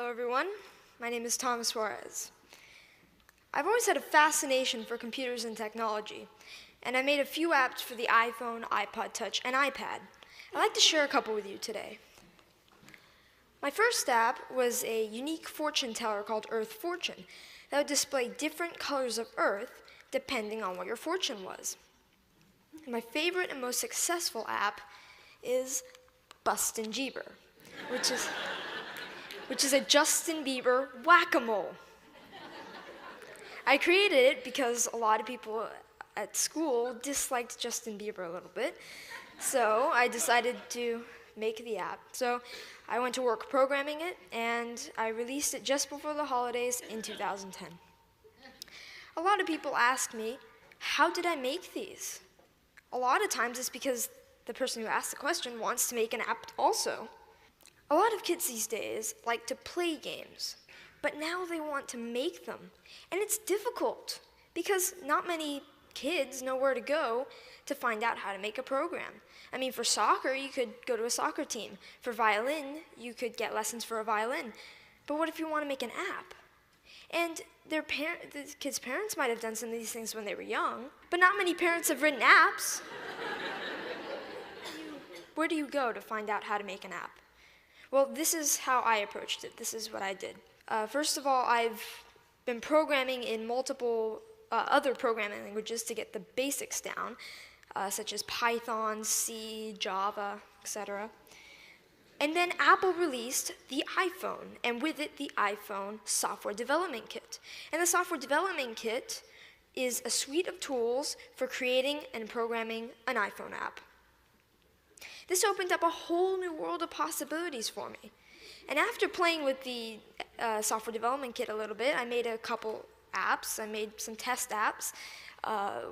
Hello everyone, my name is Thomas Suarez. I've always had a fascination for computers and technology, and I made a few apps for the iPhone, iPod Touch, and iPad. I'd like to share a couple with you today. My first app was a unique fortune teller called Earth Fortune that would display different colors of Earth depending on what your fortune was. My favorite and most successful app is Bustin' Jeeber, which is a Justin Bieber whack-a-mole. I created it because a lot of people at school disliked Justin Bieber a little bit, so I decided to make the app. So I went to work programming it, and I released it just before the holidays in 2010. A lot of people ask me, how did I make these? A lot of times it's because the person who asked the question wants to make an app also. A lot of kids these days like to play games, but now they want to make them. And it's difficult because not many kids know where to go to find out how to make a program. I mean, for soccer, you could go to a soccer team. For violin, you could get lessons for a violin. But what if you want to make an app? And the kids' parents might have done some of these things when they were young, but not many parents have written apps. Where do you go to find out how to make an app? Well, this is how I approached it. This is what I did. First of all, I've been programming in multiple other programming languages to get the basics down, such as Python, C, Java, etc. And then Apple released the iPhone, and with it, the iPhone Software Development Kit. And the Software Development Kit is a suite of tools for creating and programming an iPhone app. This opened up a whole new world of possibilities for me. And after playing with the Software Development Kit a little bit, I made a couple apps. I made some test apps.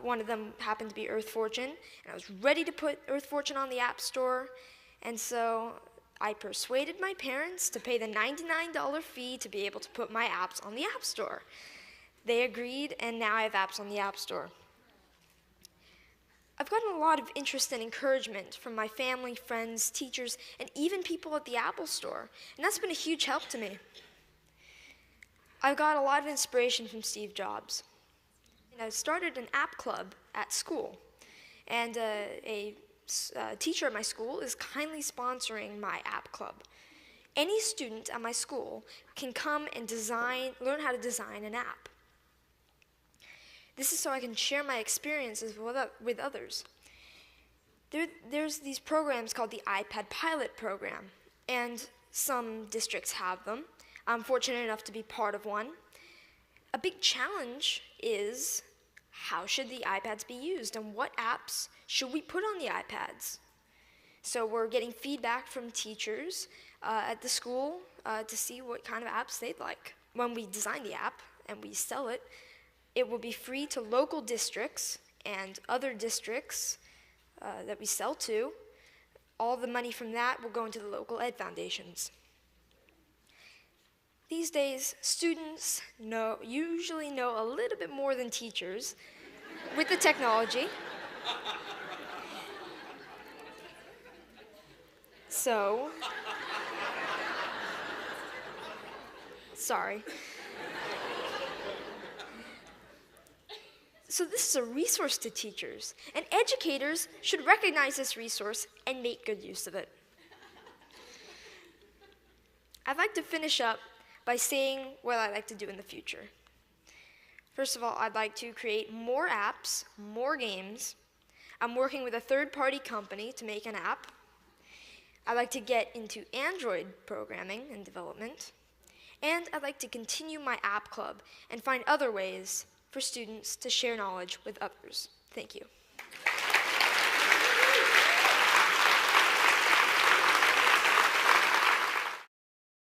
One of them happened to be Earth Fortune, and I was ready to put Earth Fortune on the App Store. And so I persuaded my parents to pay the $99 fee to be able to put my apps on the App Store. They agreed, and now I have apps on the App Store. I've gotten a lot of interest and encouragement from my family, friends, teachers, and even people at the Apple Store, and that's been a huge help to me. I've got a lot of inspiration from Steve Jobs. I started an app club at school, and a teacher at my school is kindly sponsoring my app club. Any student at my school can come and learn how to design an app. This is so I can share my experiences with others. There's these programs called the iPad Pilot Program, and some districts have them. I'm fortunate enough to be part of one. A big challenge is, how should the iPads be used, and what apps should we put on the iPads? So we're getting feedback from teachers at the school to see what kind of apps they'd like. When we design the app and we sell it, it will be free to local districts and other districts that we sell to. All the money from that will go into the local ed foundations. These days, students usually know a little bit more than teachers with the technology. So, sorry. So this is a resource to teachers, and educators should recognize this resource and make good use of it. I'd like to finish up by saying what I'd like to do in the future. First of all, I'd like to create more apps, more games. I'm working with a third-party company to make an app. I'd like to get into Android programming and development. And I'd like to continue my app club and find other ways for students to share knowledge with others. Thank you.